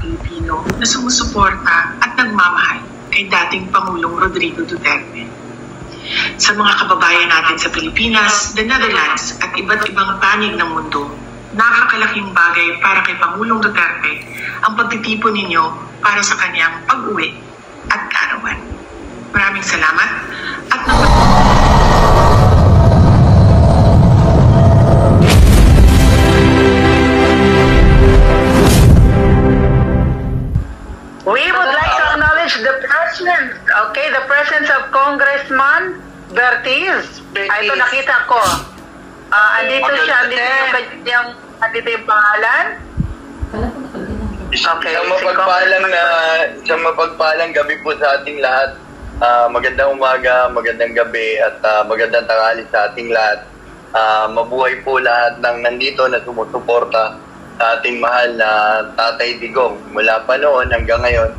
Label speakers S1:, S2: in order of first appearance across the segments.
S1: Pilipino na sumusuporta at nagmamahal kay dating Pangulong Rodrigo Duterte. Sa mga kababayan natin sa Pilipinas, the Netherlands at iba't ibang panig ng mundo, napakalaking bagay para kay Pangulong Duterte ang pagtitipon ninyo para sa kanyang pag-uwi at kaarawan. Maraming salamat at
S2: We would like to acknowledge the presence, the presence of Congressman Bertiz. Ito nakita ko. Andito siya, andito yung pangalan.
S3: Isang mapagpalang gabi po sa ating lahat. Magandang umaga, magandang gabi at magandang tanghali sa ating lahat. Mabuhay po lahat ng nandito na sumusuporta sa ating mahal na Tatay Digong. Mula pa noon hanggang ngayon,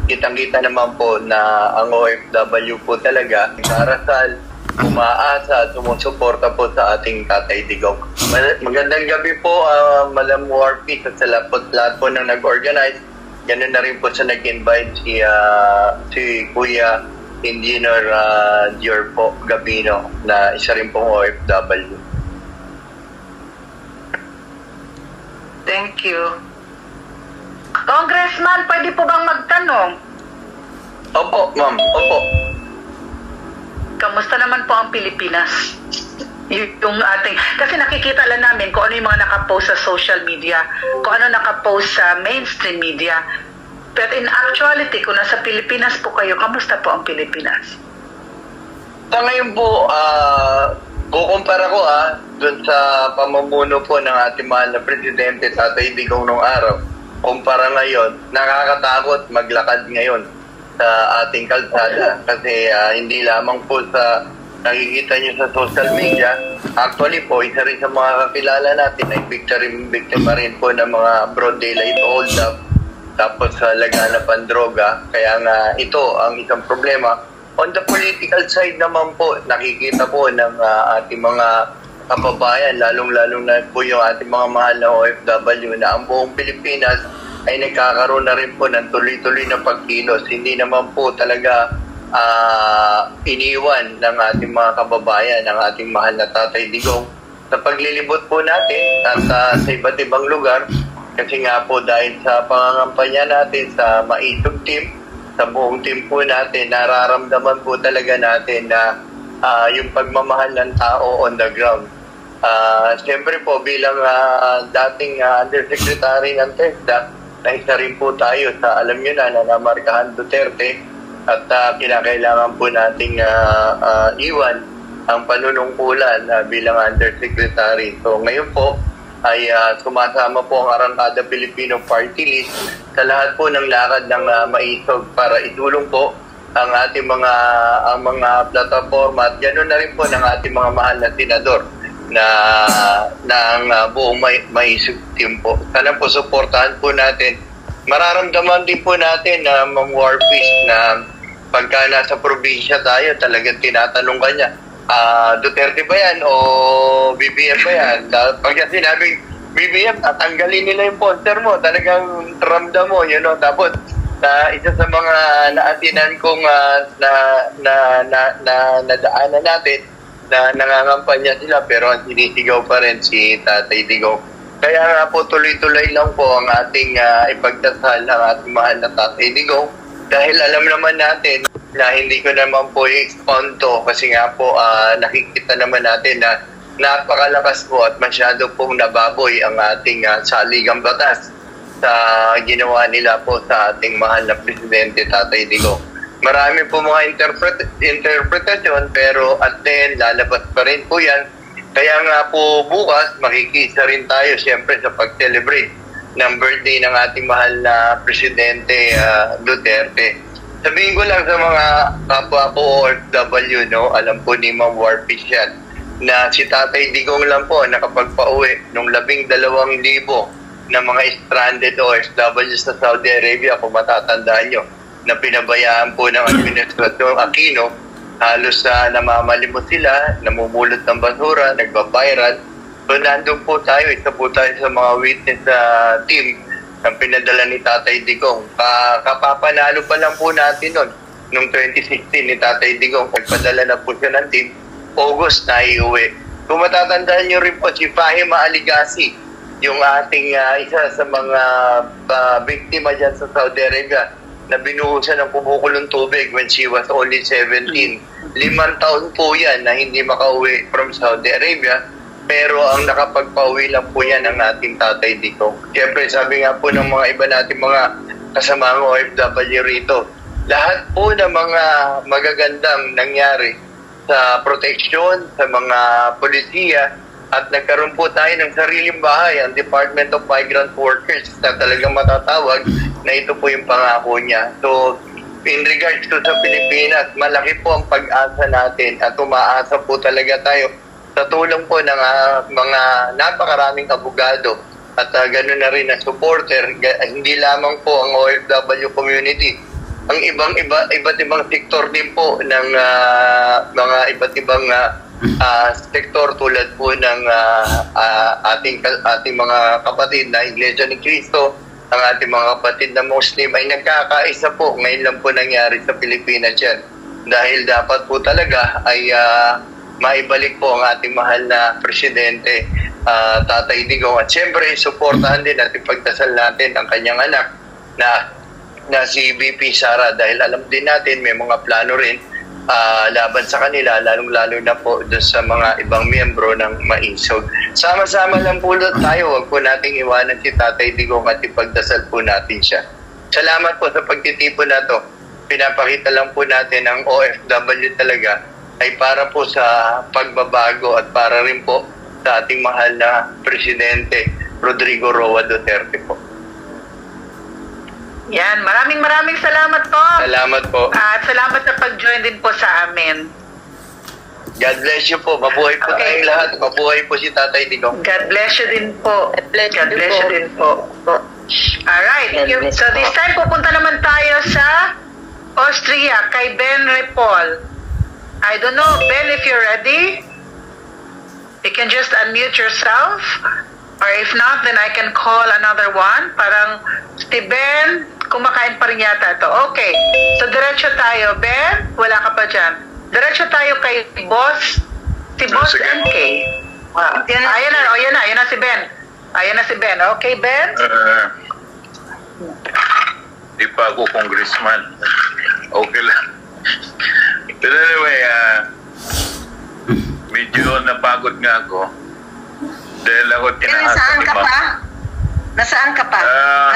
S3: kitang-kita naman po na ang OFW po talaga nagdarasal, umaasa at sumusuporta po sa ating Tatay Digong. Magandang gabi po, Madam Warpy, at sa lahat po ng nag-organize. Ganun na rin po sa nag-invite si Kuya Engineer Dior po Gabino na isa rin pong OFW.
S2: Thank you. Congressman, pwede po bang magtanong?
S3: Opo, ma'am. Opo.
S2: Kamusta naman po ang Pilipinas? Yung ating, kasi nakikita lang namin kung ano yung mga nakapost sa social media, kung ano nakapost sa mainstream media. But in actuality, kung nasa Pilipinas po kayo, kamusta po ang Pilipinas?
S3: Sa ngayon po, kukumpara ko dun sa pamumuno po ng ating mahal na Presidente Tatay Digong nung araw. Kumpara ngayon, nakakatakot maglakad ngayon sa ating kalsada kasi hindi lamang po sa nakikita nyo sa social media. Actually po, isa rin sa mga kakilala natin ay biktima rin po ng mga broad daylight hold up tapos laganap ang droga. Kaya nga ito ang isang problema. On the political side naman po, nakikita po ng ating mga kababayan, lalong-lalong na po yung ating mga mahal na OFW na ang buong Pilipinas ay nagkakaroon na rin po ng tuloy-tuloy na pagkilos. Hindi naman po talaga iniwan ng ating mga kababayan, ng ating mahal na Tatay Digong sa paglilibot po natin at sa iba't ibang lugar. Kasi nga po dahil sa pangangampanya natin sa Maisog Team, sa buong team po natin, nararamdaman po talaga natin na yung pagmamahal ng tao on the ground. Siyempre po bilang dating Undersecretary ng TESDA, na isa rin po tayo sa alam nyo na namarkahan Duterte at kinakailangan po nating iwan ang panunungkulan bilang Undersecretary. So ngayon po ay sumasama po ang Arangkada Pilipino Party List sa lahat po ng lakad ng Maisog para itulong po ang ating mga plataforma at ganoon na rin po ng ating mga mahal na senador na ang buong Maisog team po. Sana po suportahan po natin. Mararamdaman din po natin na Ma'am Warfish na pagka nasa probinsya tayo talagang tinatanong kanya, Duterte ba yan o BBM ba yan? Pag sinabing BBM, tatanggalin nila yung poster mo. Talagang ramdam mo, Tapos, isa sa mga naatinan kong nadaanan natin na nangangampanya sila pero ang sinisigaw pa rin si Tatay Digong. Kaya nga po tuloy-tuloy lang po ang ating ipagdasal ng ating mahal na Tatay Digong dahil alam naman natin na hindi ko naman po i-expound to kasi nga po nakikita naman natin na napakalakas po at masyado pong nababoy ang ating saligang batas sa ginawa nila po sa ating mahal na Presidente Tatay Digong. Marami po mga interpretasyon pero at then lalabas pa rin po yan. Kaya nga po bukas makikisa rin tayo siyempre sa pag-celebrate ng birthday ng ating mahal na Presidente Duterte. Sabihin ko lang sa mga kapwa ko OFW, alam po ni Ma'am Warfish yan, na si Tatay Digong lang po nakapagpauwi nung 12,000 na mga stranded OFW sa Saudi Arabia, kung matatandaan nyo, na pinabayaan po ng Administrasyon Aquino. Halos namamalimot sila, namumulot ng basura, nagbabiral. So nandun po tayo, isa po tayo sa mga witness team ng pinadala ni Tatay Digong. Kapapanalo pa lang po natin nun. Noong 2016 ni Tatay Digong, pagpadala na po siya ng team, August na iuwi. Kung matatandaan nyo rin po si Fahima Aligasi, yung ating isa sa mga biktima dyan sa Saudi Arabia na binuhusan ng kumukulong tubig when she was only 17. 5 taon po yan na hindi makauwi from Saudi Arabia, pero ang nakapagpauwi lang po yan ng ating Tatay Digong. Siyempre, sabi nga po ng mga iba natin mga kasamaang OFW rito, lahat po ng mga magagandang nangyari sa proteksyon, sa mga polisiya, at nagkaroon po tayo ng sariling bahay, ang Department of Migrant Workers, na talagang matatawag na ito po yung pangako niya. So, in regards to sa Pilipinas, malaki po ang pag-asa natin at umaasa po talaga tayo sa tulong po ng mga napakaraming abogado at ganoon na rin na supporter, hindi lamang po ang OFW community, ang iba't ibang sektor din po ng mga iba't ibang sektor tulad po ng ating mga kapatid na Iglesia ni Cristo, ang ating mga kapatid na Muslim ay nagkakaisa po. Ngayon lang po nangyari sa Pilipinas yan. Dahil dapat po talaga ay maibalik po ang ating mahal na Presidente, Tatay Digong. At siyempre, suportahan din at ipagdasal natin ang kanyang anak na si VP Sara, dahil alam din natin may mga plano rin laban sa kanila, lalong-lalo na po doon sa mga ibang miyembro ng Maisog. Sama-sama lang po tayo, wag po nating iwanan si Tatay Digong at ipagdasal po natin siya. Salamat po sa pagtitipon na to. Pinapakita lang po natin ang OFW talaga ay para po sa pagbabago at para rin po sa ating mahal na Presidente Rodrigo Roa Duterte po.
S2: Yan, maraming salamat po.
S3: Salamat po.
S2: At salamat sa pag-join din po sa amin.
S3: God bless you po. Mabuhay po tayong lahat. Mabuhay po si Tatay Digong.
S2: God bless you din po. God bless you din po. Alright. So this time pupunta naman tayo sa Austria kay Ben Repol. I don't know, Ben, if you're ready, you can just unmute yourself. Or if not, then I can call another one. Parang si Ben, kumakain pa rin yata ito. Okay. So, diretso tayo. Ben, wala ka pa dyan. Diretso tayo kay Boss. Si Boss MK. Ayan na si Ben. Ayan na si Ben. Okay, Ben?
S4: Di pa ako congressman. Okay lang. But anyway, medyo napagod nga ako. Dahil ako
S5: Nasaan ka pa? Nasaan ka pa?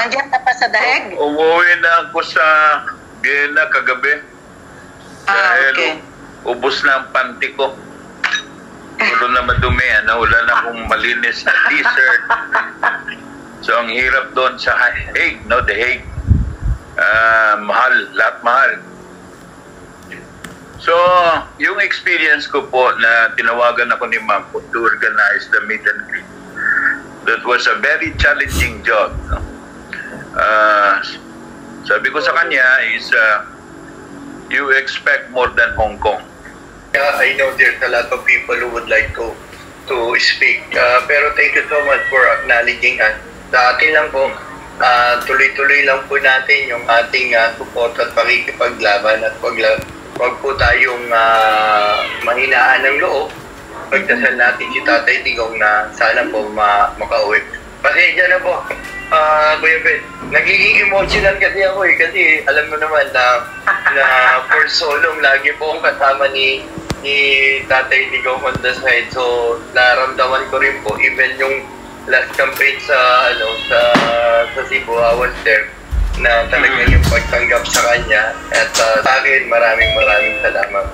S5: Nandiyan ka pa sa daheg?
S4: Umuwi na ako sa Vienna kagabi.
S5: Okay.
S4: Ubos na ang panty ko. Puro na madumi. Wala na akong malinis na t-shirt. So, ang hirap doon sa Hague, The Hague. Mahal, lahat mahal. So, yung experience ko po na tinawagan ako ni Ma'am to organize the meet and greet, that was a very challenging job. No? Sabi ko sa kanya is, you expect more than Hong Kong.
S3: Yeah, I know there's a lot of people who would like to speak. Pero thank you so much for acknowledging us. Sa atin lang po, tuloy-tuloy lang po natin yung ating support at pakikipaglaban at wag po tayong mahinaan ng loob. Pagdasal natin si Tatay Digong na sana po makauwi. Pasensya na po, Kuya Ben. Nagiging emotional kasi ako kasi alam mo naman na for so long lagi po akong kasama ni Tatay Digong on the side. So naramdaman ko rin po even yung last campaign sa Cebu, I was there, na talagang yung pagtanggap sa kanya at sa akin maraming salamat.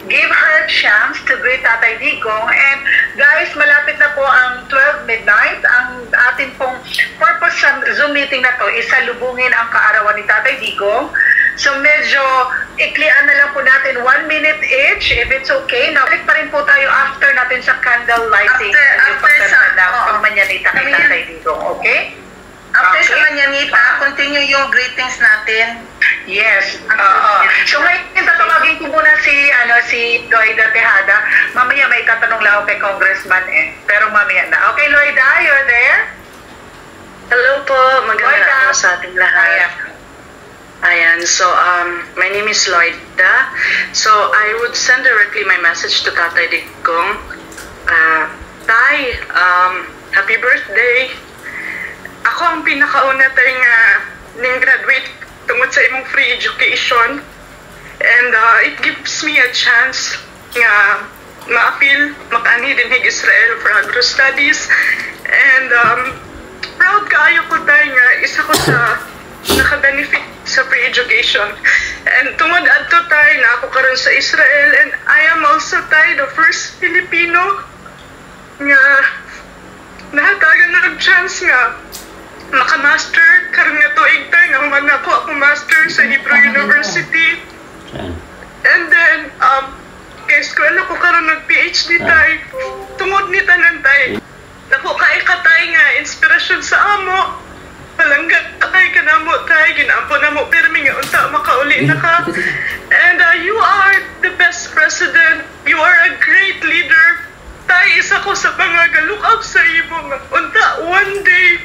S2: Give her a chance to greet Tatay Digong. And guys, malapit na po ang 12 midnight. Ang atin pong purpose sa Zoom meeting na to is salubungin ang kaarawan ni Tatay Digong. So medyo iklian na lang po natin 1 minute each, if it's okay. Nabalik pa rin po tayo after natin sa candle lighting. After sa manyanita kay Tatay Digong, okay?
S5: After sa manyanita, continue yung greetings natin.
S2: Yes. So ngayon, tatawagin ko muna si Loida Tejada. Mamaya may tatanong lang ako kay Congressman Pero mamaya na. Okay, Loida, you're there?
S6: Hello po, magandang
S2: Lloyda.
S6: araw sa ating lahat. Ayan, so my name is Lloyda. So I would send directly my message to Tatay Digong. Tay, happy birthday. Ako ang pinakauna tay nga ning graduate tungod sa imong free education. And it gives me a chance nga ma-appeal, makaani din hig Israel for agro studies. And proud kaayo ko tayo nga isa ko sa naka-benefit sa free education. And tungod adto tayo na ako karon sa Israel, and I am also tayo the first Filipino nga nahatagan na ng chance nga maka-master karon nga tuig tayo nga human ako master sa Hebrew University. And then kay eskwela ko karon nag-PhD tayo tungod ni tanan tayo. Nako kay katay nga inspirasyon sa amo. Palangga kay kanamo tay ginampo namo pirmi nga unta makauli na ka. And you are the best president. You are a great leader. Tay isa ko sa mga look up sa imo nga unta one day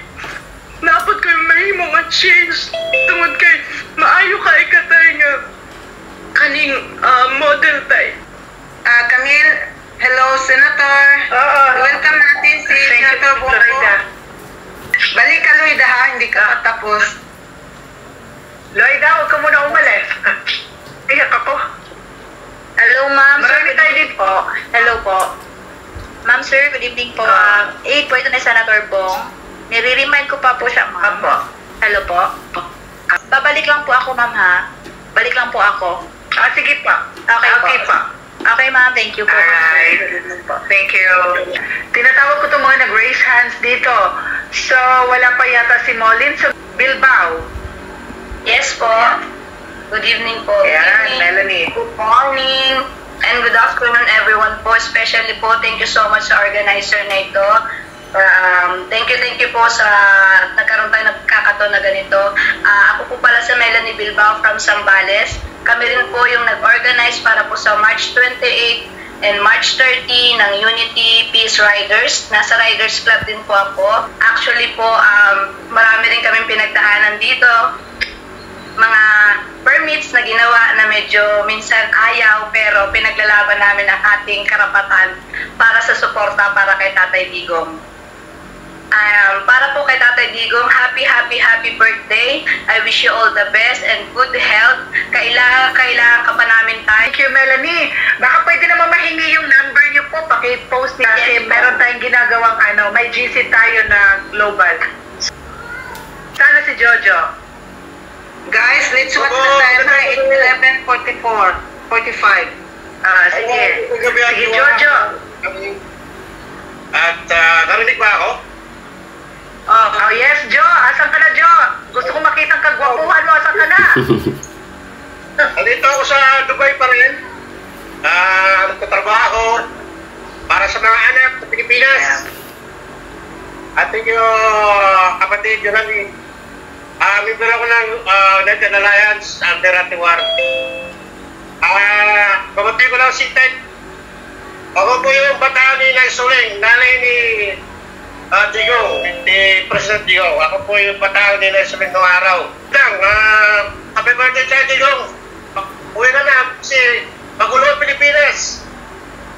S6: napod ko mahimo nga change tungod kay maayo kay katay nga kaning model tay.
S5: Camille, hello, Senator. Welcome natin si Senator Bongo. Balik ka, Lloyda, ha? Hindi ka matapos.
S2: Lloyda, huwag ka muna umalis. Iyak ako.
S7: Hello, ma'am.
S2: Marami tayo dito.
S7: Hello po. Ma'am, sir, good evening po. Po ito na Senator Bong. Nire-remind ko pa po siya, ma'am.
S2: Apo.
S7: Hello po. Babalik lang po ako, ma'am, ha? Balik lang po ako.
S2: Sige pa.
S7: Okay po. Okay, ma'am. Thank you po.
S2: Alright. Thank you. Tinatawag ko itong mga nag-raise hands dito. So, wala pa yata si Molin sa Bilbao.
S7: Yes po. Good evening po.
S2: Yan, Melanie.
S7: Good morning. And good afternoon, everyone po. Especially po, thank you so much sa organizer na ito. Thank you po sa nagkaroon tayo nagkakataon na ganito. Ako po pala sa Melanie Bilbao from Zambales. Kami rin po yung nag-organize para po sa March 28 and March 30 ng Unity Peace Riders. Nasa Riders Club din po ako. Actually po, marami rin kaming pinagdaanan dito. Mga permits na ginawa na medyo minsan ayaw, pero pinaglalaban namin ang ating karapatan para sa suporta para kay Tatay Digong. Para po kay Tatay Digong, happy birthday. I wish you all the best and good health. Kailangan ka pa namin tayo.
S2: Thank you, Melanie. Baka pwede naman mahingi yung number niyo po. Paki-post natin.
S7: Yes,
S2: meron tayong ginagawang may GC tayo na global. Sana si Jojo.
S5: Guys, let's watch the timer. It's 11:45.
S2: Sige. Sige, Jojo.
S8: At narinig ba ako?
S2: Oh, yes, Jo. Asan ka na, Jo? Gusto ko makita ang kagwapuhan mo. Asan ka na?
S8: Nandito ako sa Dubai pa rin. Nagtatrabaho para sa mga anak sa Pilipinas. At thank you, kapatid Jonathan. Member ako ng United Alliance under Atiwar. Pamatay ko lang si Ted. Ako po yung bataan ni Nay Suling, nanay ni Digong, ni President Digong. Ako po yung bataan ni Nay Suling noong araw. Happy birthday tayo, Digong. Uwi ka na kasi magulo ang Pilipinas.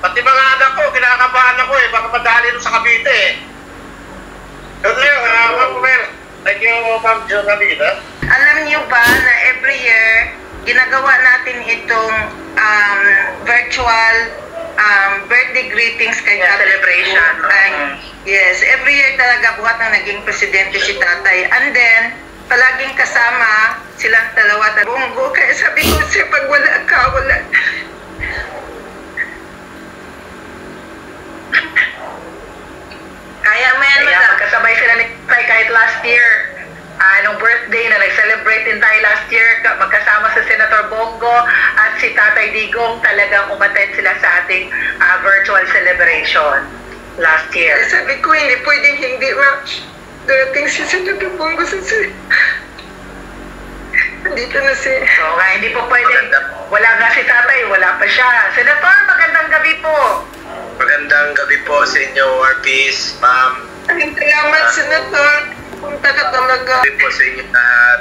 S8: Pati mga anak ko, kinakabahan ako baka madali sa Cavite Yun lang, Ma'am Mel. Thank you, Ma'am Jonalina.
S5: Alam niyo ba na every year, ginagawa natin itong virtual birthday greetings kay Tatay
S2: celebration.
S5: Yes, every year talaga buhat na naging presidente si Tatay. And then, palaging kasama silang dalawa. Bongo, kaya sabi ko siya, pag wala ka, wala.
S2: Kaya magkasabay sila ni Tay kahit last year. Nung birthday na nag-celebrate din tayo last year, magkasama sa Senator Bongo at si Tatay Digong, talagang umattend sila sa ating virtual celebration last year.
S5: Sabi ko, hindi pwedeng hindi darating si Senator Bongo sa Dito na si...
S2: So hindi po pwede, wala nga si Tatay, wala pa siya. Senator, magandang gabi po.
S8: Magandang gabi po sa inyo, RPs, ma'am.
S5: Salamat, Senator. Pupunta ka talaga.
S3: Sabi po sa inyo lahat.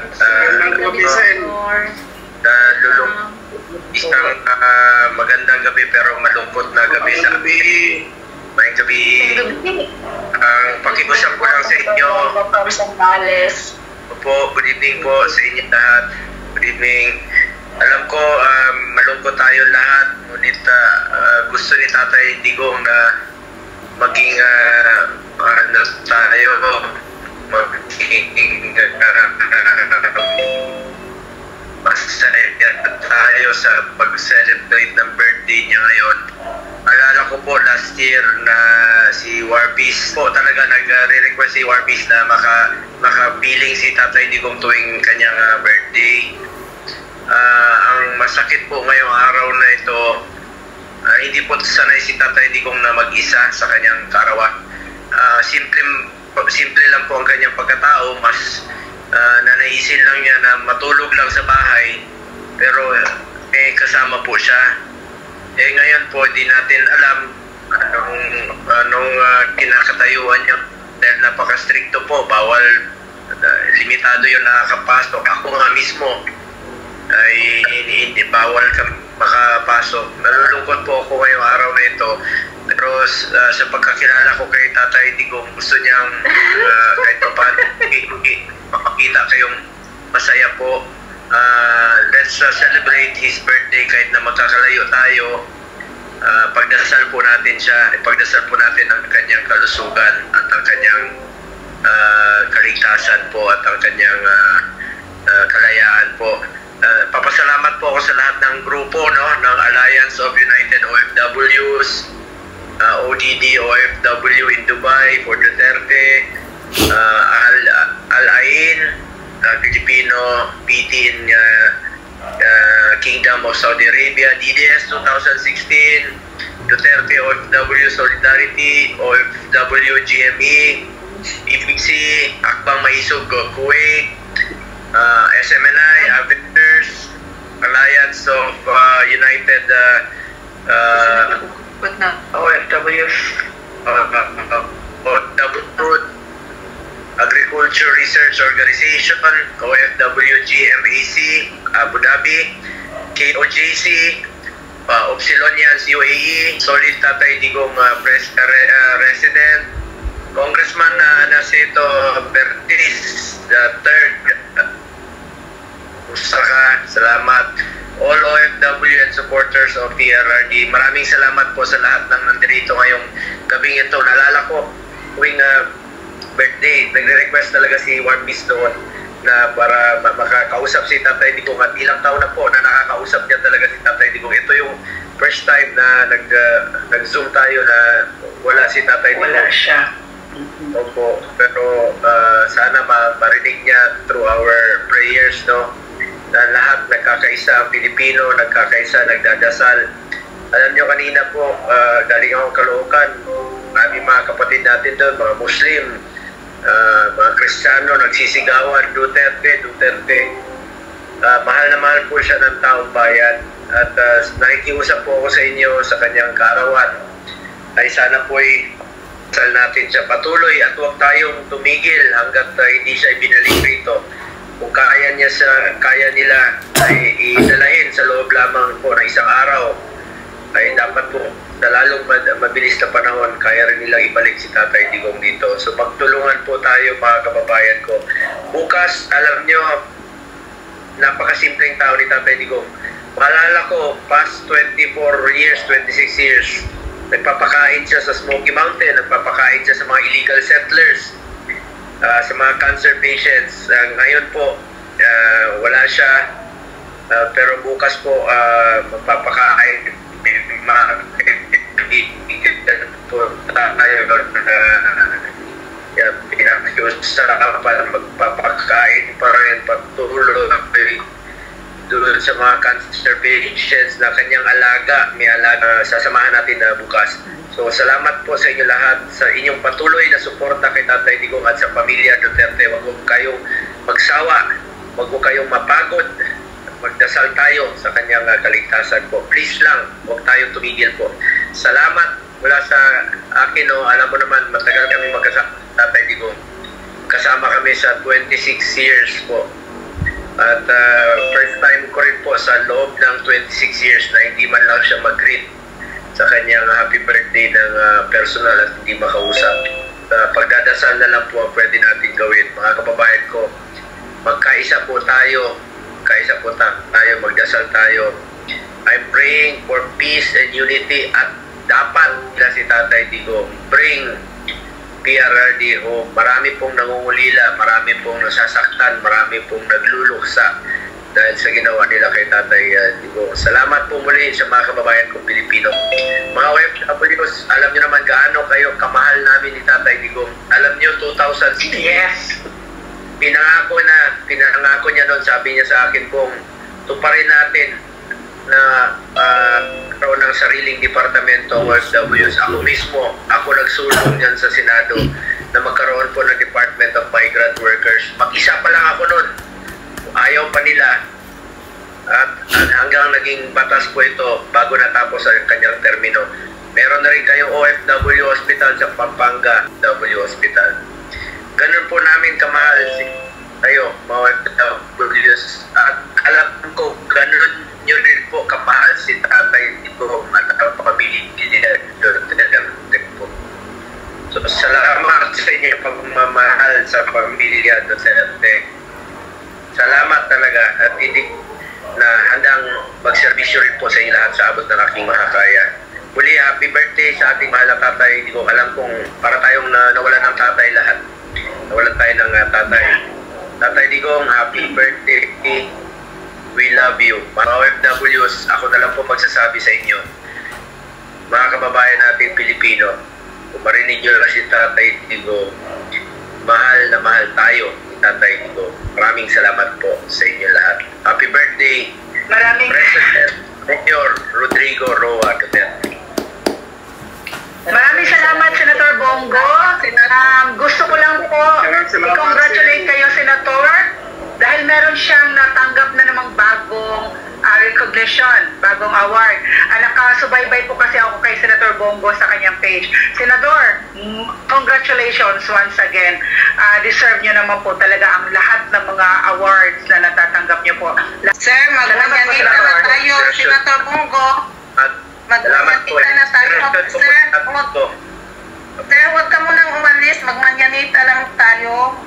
S3: Isang magandang gabi pero malungkot na gabi sa amin. May gabi. Ang pakiusap ko lang sa inyo. Opo, good evening po sa inyo lahat. Good evening. Alam ko malungkot tayo lahat. Ngunit gusto ni Tatay Digong na maging tayo masaya tayo sa pag-celebrate ng birthday niya ngayon. Alala ko po last year na si Warpies po talaga nag-request si Warpies na makapiling si Tatay Digong tuwing kanyang birthday. Ang masakit po ngayong araw na ito, hindi po sanay si Tatay Digong na mag-isa sa kanyang kaarawan. Simple lang po ang kanyang pagkatao, mas nanaisin lang niya na matulog lang sa bahay, pero kasama po siya. Ngayon po di natin alam anong kinakatayuan niya dahil napaka-stricto po, bawal, limitado yung nakakapasok. Ako nga mismo ay hindi bawal makapasok. Nalulungkot po ako ngayong araw na ito. Pero sa pagkakilala ko kay Tatay Digong, gusto niyang kahit pa paano makakita kayong masaya po. Let's celebrate his birthday kahit na magkakalayo tayo. Pagdasal po natin siya. Pagdasal po natin ang kanyang kalusugan at ang kanyang kaligtasan po at ang kanyang kalayaan po. Papasalamat po ako sa lahat ng grupo ng Alliance of United OFWs, ODD OFW in Dubai for Duterte, Al-Ain Filipino PT in Kingdom of Saudi Arabia, DDS 2016, Duterte OFW Solidarity, OFW GME, EPC, Akbang Maisog Kuwait, SMNI, Avengers, Alliance of United OFWs, Agriculture Research Organization, OFW GMAC, Abu Dhabi, KOJC, Opsilonians UAE, Solid Tatay Digong Resident, Congressman Anaceto Bertis III, Usaka, salamat. All OFW and supporters of PRRD, maraming salamat po sa lahat ng nandito ngayong gabing ito. Naalala ko, tuwing birthday, nagre-request talaga si Warpies doon na para makakausap si Tatay Digong at ilang taon na po na nakakausap niya talaga si Tatay Digong. Ito yung first time na nag-zoom tayo na wala si Tatay Digong.
S2: Wala siya.
S3: Opo, pero sana marinig niya through our prayers, na lahat nagkakaisa ang Pilipino, nagkakaisa, nagdadasal. Alam niyo kanina po, galing akong Caloocan, aming mga kapatid natin doon, mga Muslim, mga Kristiyano, nagsisigawan, Duterte, Duterte. Mahal na mahal po siya ng taong bayan at nakikiusap po ako sa inyo sa kanyang kaarawan ay sana po sal natin siya patuloy at huwag tayong tumigil hanggat hindi siya ibinalik rito. Kung kaya nila ay idalahin sa loob lamang po ng isang araw, ay dapat po na lalong mabilis na panahon kaya rin nilang ibalik si Tatay Digong dito. So pagtulungan po tayo mga kababayan ko. Bukas, alam nyo, napakasimpleng tao ni Tatay Digong. Maalala ko, past 24 years, 26 years, nagpapakain siya sa Smoky Mountain, nagpapakain siya sa mga illegal settlers, sa mga cancer patients. Ngayon po, wala siya, pero bukas po magpapakain magpapakain pa rin patuloy doon sa mga cancer patients na kanyang alaga, may alaga, sasamahan natin na bukas. So salamat po sa inyo lahat sa inyong patuloy na suporta kay Tatay Digong at sa pamilya Duterte. Huwag po kayong magsawa, huwag po kayong mapagod, magdasal tayo sa kanyang kaligtasan po. Please lang, huwag tayong tumigil po. Salamat mula sa akin, alam mo naman, matagal kami magkasama Tatay Digong. kasama kami sa 26 years po. At first time ko rin po sa loob ng 26 years na hindi man lang siya mag-greet sa kanyang happy birthday ng personal at hindi makausap. Pagdadasal na lang po ang pwede natin gawin. Mga kababayan ko, magkaisa po tayo, magdasal tayo. I'm praying for peace and unity at dapat si Tatay Digong bring PRRD o marami pong nangungulila, marami pong nasasaktan, marami pong nagluluksa dahil sa ginawa nila kay Tatay Digong. Salamat po muli sa mga kababayan kong Pilipino. Mga OFWs, alam niyo naman gaano kayo kamahal namin ni Tatay Digong. Alam niyo, 2006, yes, pinangako niya noon, sabi niya sa akin kung tuparin natin na karoon ng sariling departamento ng OFWs. Ako mismo, ako nagsulong yan sa Senado na magkaroon po ng Department of Migrant Workers. Mag-isa pa lang ako noon. Ayaw pa nila. At hanggang naging batas po ito bago natapos ang kanyang termino. Meron na rin kayong OFW Hospital sa Pampanga, W Hospital. Ganun po namin kamahal kayo, mga OFWs. At alam ko, ganun nyo rin po kamahal si Tatay Digong at ang pamilya nila po. So, salamat sa inyo pagmamahal sa pamilya Duterte. Salamat talaga at hindi na handang magserbisyo rin po sa inyo lahat sa abot ng aking makakaya. Muli, happy birthday sa ating mahal na Tatay Digong. Alam kong para tayong nawalan ng tatay lahat. Nawalan tayo ng tatay. Tatay Digong, happy birthday. We love you. Mga OFWs, ako na lang po magsasabi sa inyo. Mga kababayan natin Pilipino, kung marinig nyo lang si Tatay Digong, mahal na mahal tayo ni Tatay Digong. Maraming salamat po sa inyo lahat. Happy birthday, President Dr. Rodrigo Roa Duterte.
S2: Maraming salamat, Senator Bongo. Gusto ko lang po i-congratulate kayo, Senator, dahil meron siyang natanggap na namang bagong recognition, bagong award. Nakasubaybay po kasi ako kay Senator Bongo sa kanyang page. Senador, congratulations once again. Deserve nyo naman po talaga ang lahat ng mga awards na natatanggap nyo po.
S5: Sir, magmanyanita na tayo, Senator Bongo. Magmanyanita na tayo. Sir, huwag ka munang umalis. Magmanyanita lang tayo.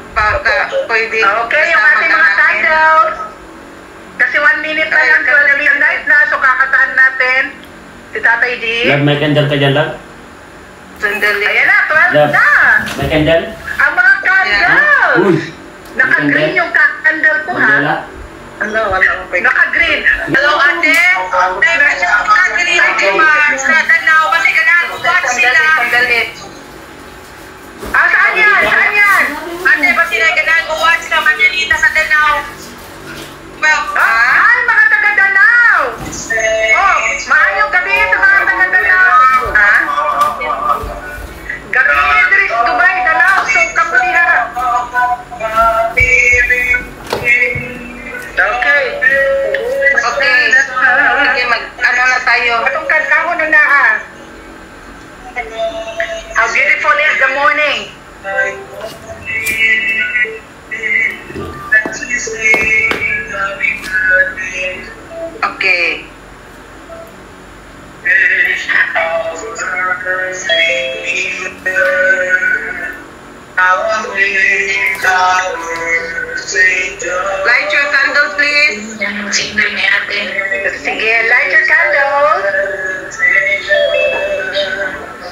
S5: Pwede.
S2: Okay, yung ating mga candles. Kasi 1 minute na lang, 12 midnight na. So, kakataan natin si Tatay D.
S9: Love, may candle ka dyan, Love?
S5: Sandali.
S2: Ayan na, 12
S9: Love,
S2: na.
S9: may candle?
S2: Ang mga candles.
S9: Uy!
S2: Naka-green yung candle ko, ha?
S5: Wala.
S2: Naka-green.
S5: Hello, ate. Naka-green. Sa Danao, kasi ganaan sila.
S2: Saan yan? Saan yan?
S5: Ate, ba sila ganaan watch sa Manyanita sa Danao?
S2: Ay, mga taga-Danao. Oh, maayong gabi sa mga taga-Danao. Ha? Gabi, Idris, Dubai, Danao, so kapuliha. Okay.
S5: Sige, ano na tayo?
S2: Atong kantahon na na, ha? How beautiful is the morning.
S5: Okay. Light your candle, please.
S2: Sige, light your candles.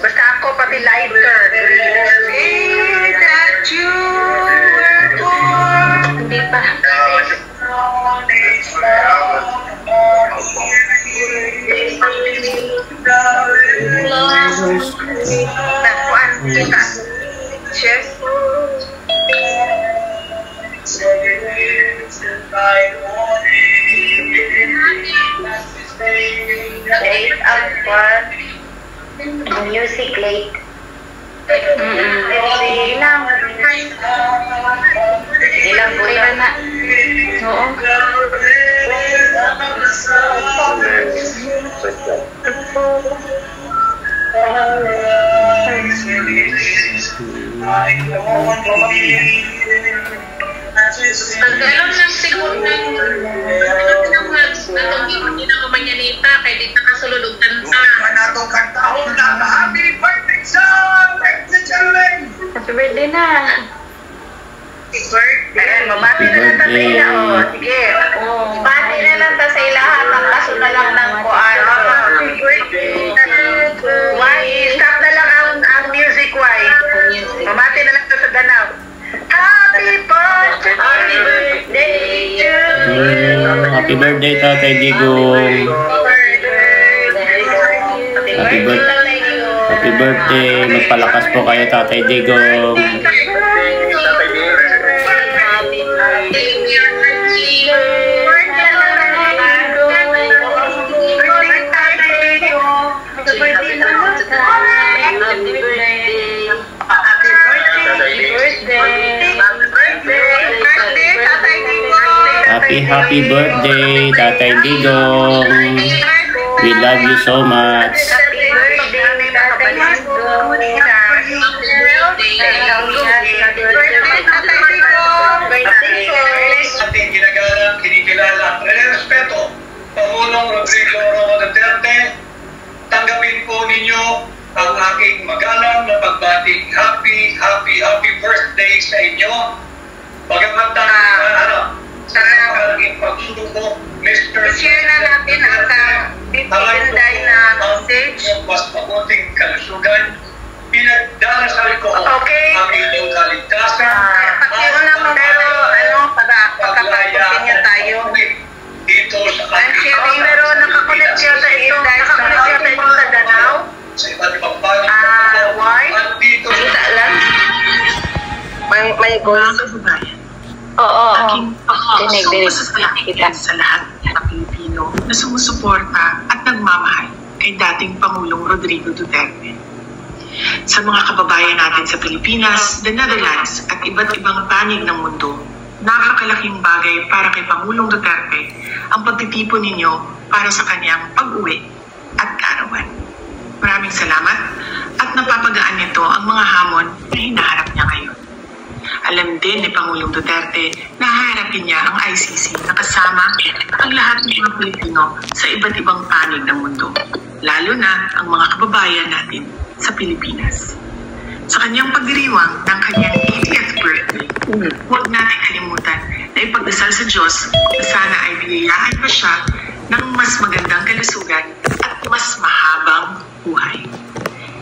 S2: Basta ako pati lighter.
S5: Say that you were born.
S2: Hindi pa.
S5: Nakuan kita. Cheers.
S7: Late out one. Music late. Sige lang. Sige lang po yun na. Oo.
S2: Pagkaroon lang siguro ng hindi na kumanyanita kaya di nakasululugan sa
S8: Manatong kantahon na happy birthday song!
S7: Happy birthday na.
S5: Ayan, mabati na lang ta sa ila. O, sige. Bati na lang ta sa ilahan. Kaso na lang ng kuan. Happy birthday. Why? Stop na lang ang music, why? Mabati na lang ta sa ganaw. Happy birthday to you.
S9: Happy birthday, Tatay Digong. Happy birthday. Happy birthday. Magpalakas po kayo, Tatay Digong. Happy birthday, Tatay Digong. We love you so much.
S8: Ating ginagalang, kinikilala, respeto, Pangulong Rodrigo Roa Duterte, tanggapin po ninyo ang aking magalang na pagbating happy birthday sa inyo. Bagamat sa aking pagsubo, Mr.
S5: Share na natin ang pinday na message.
S8: Mas mabuting kalusugan, pinagdarasal ko ang inyong kaligtasan.
S5: Pakiuna mo pero pagkakapagpapinyo tayo.
S8: Dito sa
S5: I'm sharing pero nakakulit yata ito sa Danao.
S8: Sa iba't ibang bagay.
S5: Why?
S8: At dito
S5: Kita lang. May goals.
S1: Mga kababayan,
S7: Oo.
S1: aking
S7: Dinig.
S1: pagkakasalain sa lahat ng Pilipino na sumusuporta at nagmamahal kay dating Pangulong Rodrigo Duterte. Sa mga kababayan natin sa Pilipinas, the Netherlands at iba't ibang panig ng mundo, napakalaking bagay para kay Pangulong Duterte ang pagtitipon ninyo para sa kanyang pag-uwi at kaarawan. Maraming salamat at napapagaan nito ang mga hamon na hinaharap niya ngayon. Alam din ni Pangulong Duterte na haharapin niya ang ICC na kasama ang lahat ng mga Pilipino sa iba't ibang panig ng mundo, lalo na ang mga kababayan natin sa Pilipinas. Sa kanyang pagdiriwang ng kanyang 80th birthday, huwag natin kalimutan na ipagdasal sa Diyos na sana ay biyayaan pa siya ng mas magandang kalusugan at mas mahabang buhay.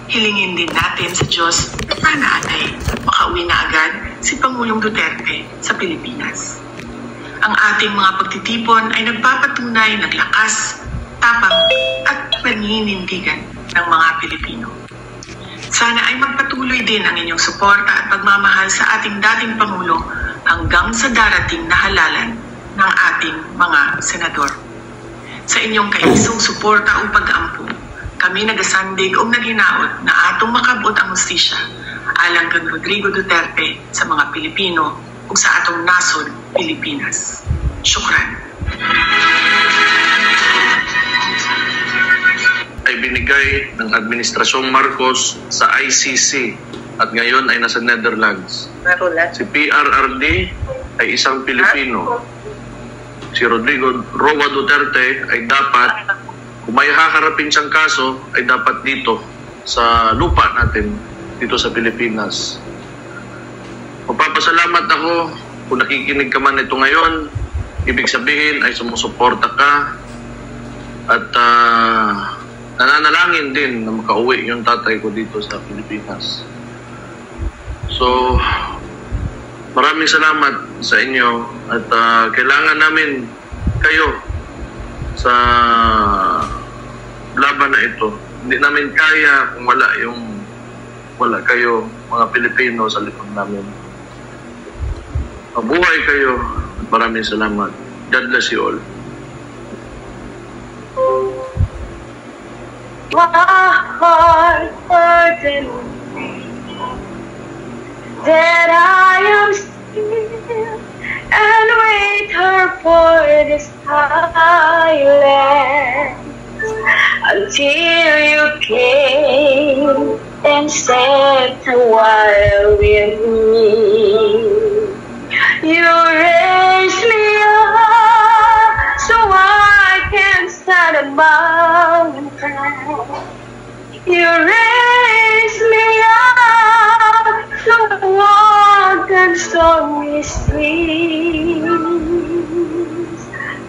S1: Hilingin din natin sa Diyos na sana ay makauwi na agad si Pangulong Duterte sa Pilipinas. Ang ating mga pagtitipon ay nagpapatunay ng lakas, tapang at paninindigan ng mga Pilipino. Sana ay magpatuloy din ang inyong suporta at pagmamahal sa ating dating Pangulo hanggang sa darating na halalan ng ating mga senador. Sa inyong kaisong suporta o pag-aampo, kami nagasandig o naginaot na atong makabot ang hustisya alang kang Rodrigo Duterte sa mga Pilipino o sa atong nasod, Pilipinas. Syukran.
S10: Ay binigay ng Administrasyong Marcos sa ICC at ngayon ay nasa Netherlands. Si PRRD ay isang Pilipino. Si Rodrigo Roa Duterte ay dapat, kung may haharapin siyang kaso, ay dapat dito sa lupa natin, dito sa Pilipinas. Magpapasalamat ako kung nakikinig ka man ito ngayon. Ibig sabihin ay sumusuporta ka at nananalangin din na makauwi yung tatay ko dito sa Pilipinas. So, maraming salamat sa inyo at kailangan namin kayo sa laban na ito. Hindi namin kaya kung wala kayo, mga Pilipino sa likod namin. Mabuhay kayo. Maraming salamat. God bless you all.
S7: My heart burdened that I am still and wait her for the silence until you came.
S11: and sat a while with me. You raised me up so I can stand above and cry. You raised me up so I can stormy seas.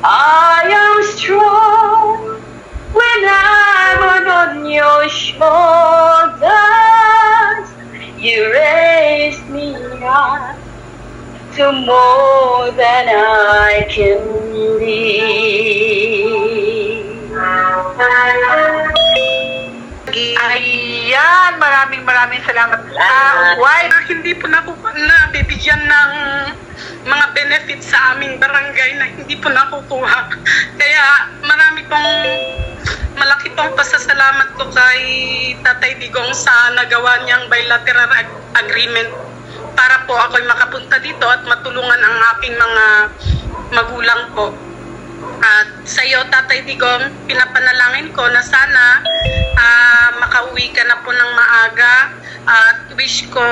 S11: I am strong when I'm on your shoulders. You raised me up to more than I can be.
S2: Ayan, maraming salamat. Why hindi po nabibigyan ng mga benefits sa aming barangay na hindi po nakukuha. Kaya malaki pong pasasalamat ko kay Tatay Digong sa nagawa niyang bilateral agreement para po ako'y makapunta dito at matulungan ang aking mga magulang po. At sa iyo, Tatay Digong, pinapanalangin ko na sana makauwi ka na po ng maaga at wish ko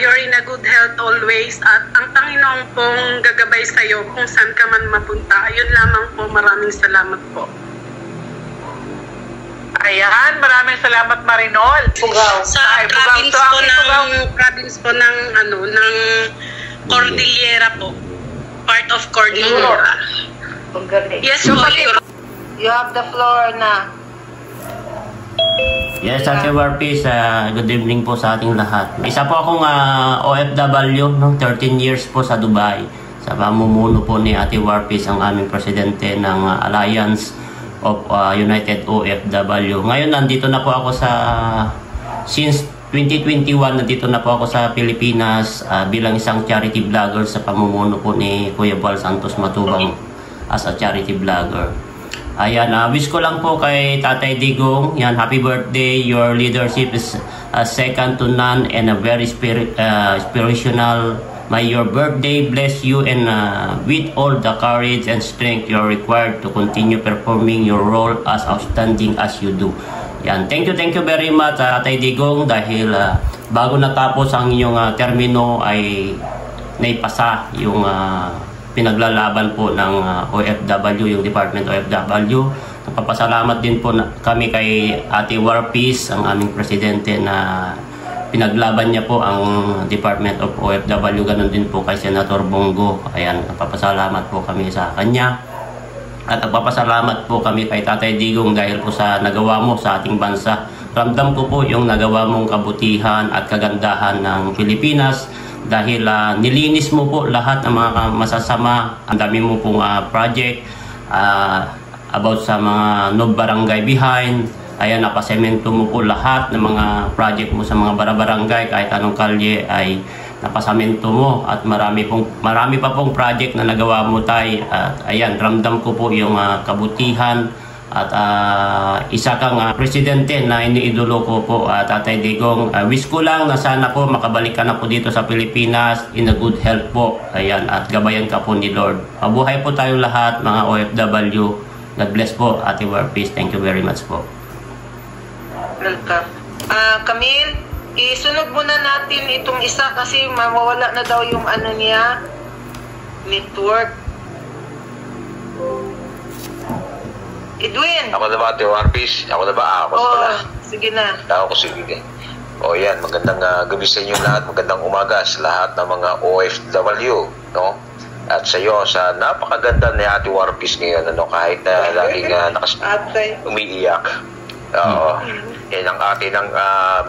S2: you're in a good health always at ang Panginoon pong gagabay sa iyo kung saan ka man mapunta. Ayun lamang po, maraming salamat po. Ayan, maraming salamat Marinol.
S11: Pugaw.
S2: Sa province po ng Cordillera po. Part of Cordillera. Yes po.
S5: You have the floor na.
S9: Yes, Ate Warpis, good evening po sa ating lahat. Isa po akong OFW, 13 years po sa Dubai. Sa pamumuno po ni Ate Warpis, ang aming presidente ng Alliance of United OFW. Ngayon, nandito na po ako since 2021, nandito na po ako sa Pilipinas bilang isang charity vlogger sa pamumuno po ni Kuya Val Santos Matubang as a charity vlogger. Ayan, wish ko lang po kay Tatay Digong, yan, happy birthday. Your leadership is second to none and a very inspirational. May your birthday bless you and with all the courage and strength you're required to continue performing your role as outstanding as you do. Yan, thank you very much Tatay Digong dahil bago natapos ang inyong termino ay naipasa yung pinaglalaban po ng OFW, yung Department OFW. Nagpapasalamat din po kami kay Ate Warpis, ang aming presidente, na pinaglaban niya po ang Department of OFW. Ganon din po kay Senator Bongo. Ayan, nagpapasalamat po kami sa kanya. At nagpapasalamat po kami kay Tatay Digong dahil po sa nagawa mo sa ating bansa. Ramdam ko po yung nagawa mong kabutihan at kagandahan ng Pilipinas. Dahil nilinis mo po lahat ng mga masasama. Ang dami mo pong project about sa mga no barangay behind. Ayan, napasemento mo po lahat ng mga project mo sa mga barangay, kahit anong kalye ay napasamento mo. At marami pa pong project na nagawa mo tayo. Ayan, ramdam ko po yung kabutihan. At isa kang presidente na iniidolo ko po, Tatay Digong. Wish ko lang na sana po makabalik ka na po dito sa Pilipinas in a good health po. Ayan, at gabayan ka po ni Lord. Mabuhay po tayo lahat, mga OFW. God bless po, Ate Warpis. Thank you very much po.
S5: Welcome. Camille, isunod muna natin itong isa kasi mawawala na daw yung network. Edwin!
S12: Ako na ba, Ate Warpis? Ako na ba? Ako na.
S5: Sige na.
S12: Ako, sige. O yan, magandang gabi sa inyo lahat. Magandang umaga sa lahat ng mga OFW, no? At sa iyo, sa napakaganda ni Ate Warpis ngayon, kahit na laging umiiyak. Yan ang atin ng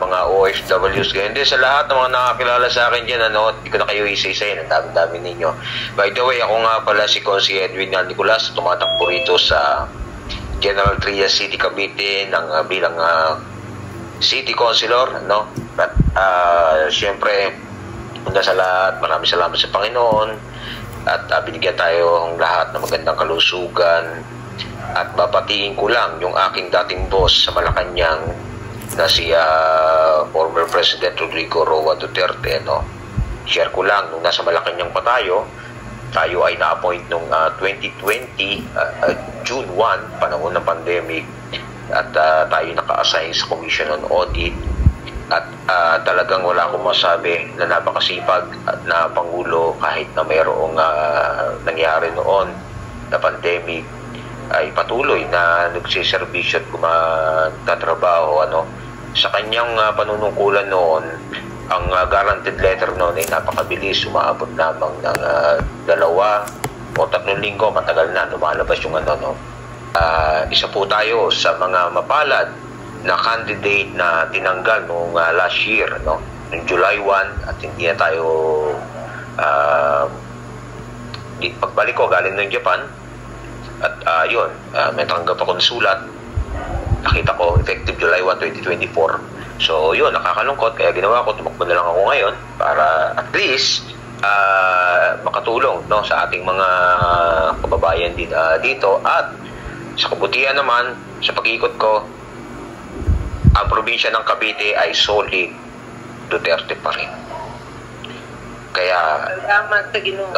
S12: mga OFWs ngayon. Hindi, sa lahat ng mga nakakilala sa akin dyan, hindi ko na kayo isa-isayin. Ang dami ninyo. By the way, ako nga pala si Consi Edwin Nicolas, tumatakbo rito sa General Trias City, Cavite bilang City Councilor, no? At siyempre, una sa lahat, maraming salamat sa Panginoon at binigyan tayo ng lahat ng magandang kalusugan. At babatiin ko lang yung aking dating boss sa Malacanang na si former President Rodrigo Roa Duterte, no? Share ko lang, nung nasa Malacanang pa tayo ay na-appoint noong 2020, June 1, panahon ng pandemic, at tayo naka-assign sa Commission on Audit At talagang wala akong masabi na napakasipag at na Pangulo kahit na mayroong nangyari noon na pandemic ay patuloy na nagsiservisyo at magtatrabaho. Sa kanyang panunungkulan noon, ang guaranteed letter noon ay napakabilis, umaabot lamang ng 2 o 3 linggo, matagal na lumalabas yung isa po tayo sa mga mapalad na candidate na tinanggal noong last year, noong July 1, at hindi na tayo pagbalik ko galing ng Japan at yun, may tanggap ako ng sulat, nakita ko effective July 1, 2024. So yun, nakakalungkot, kaya ginawa ko, tumakbo na lang ako ngayon para at least makatulong sa ating mga kababayan dito, at sa kabutihan naman sa pag-ikot ko, ang probinsya ng Cavite ay solid Duterte pa rin. Kaya
S5: salamat sa Ginoo.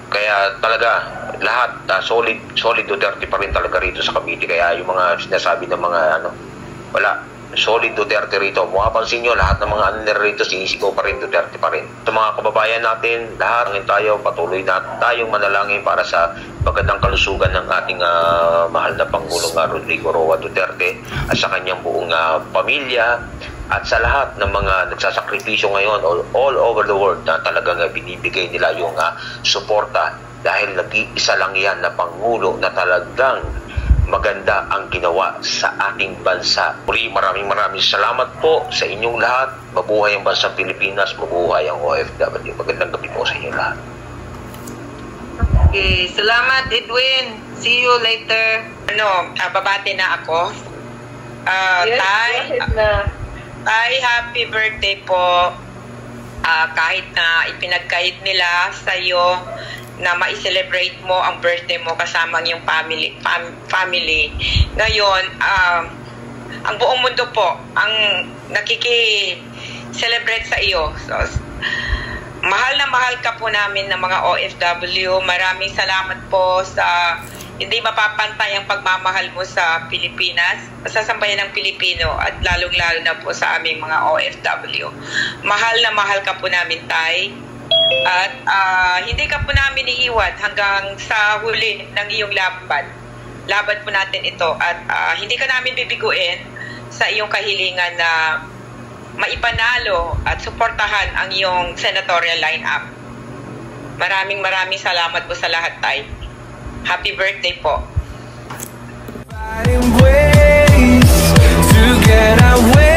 S12: Kaya talaga lahat solid Duterte pa rin talaga rito sa Cavite. Kaya yung mga sinasabi ng mga wala, solid Duterte rito. Mapapansin nyo, lahat ng mga rito sinisigaw pa rin, Duterte pa rin. Sa mga kababayan natin, lahat ng tayo, patuloy na tayong manalangin para sa magandang kalusugan ng ating mahal na Pangulong Rodrigo Roa Duterte at sa kanyang buong pamilya, at sa lahat ng mga nagsasakripisyo ngayon all over the world na talagang binibigay nila yung suporta, dahil nag-iisa lang yan na Pangulo na talagang maganda ang ginawa sa ating bansa. Muli, maraming salamat po sa inyong lahat. Mabuhay ang bansang Pilipinas, mabuhay ang OFW. Magandang gabi po sa inyo lahat.
S5: Okay, salamat Edwin. See you later.
S13: Babati na ako. Tay, happy birthday po. Kahit na ipinagkait nila sa iyo na ma-celebrate mo ang birthday mo kasama ang iyong family. Ngayon, ang buong mundo po ang nakiki-celebrate sa iyo. So, mahal na mahal ka po namin ng mga OFW. Maraming salamat po sa hindi mapapantay ang pagmamahal mo sa Pilipinas, sa sambayan ng Pilipino, at lalong-lalo na po sa aming mga OFW. Mahal na mahal ka po namin, Tay. At hindi ka po namin iiwan hanggang sa huli ng iyong laban. Laban po natin ito. At hindi ka namin bibiguin sa iyong kahilingan na maipanalo at suportahan ang iyong senatorial lineup. Maraming salamat po sa lahat, Tay. Happy birthday po.
S14: To get away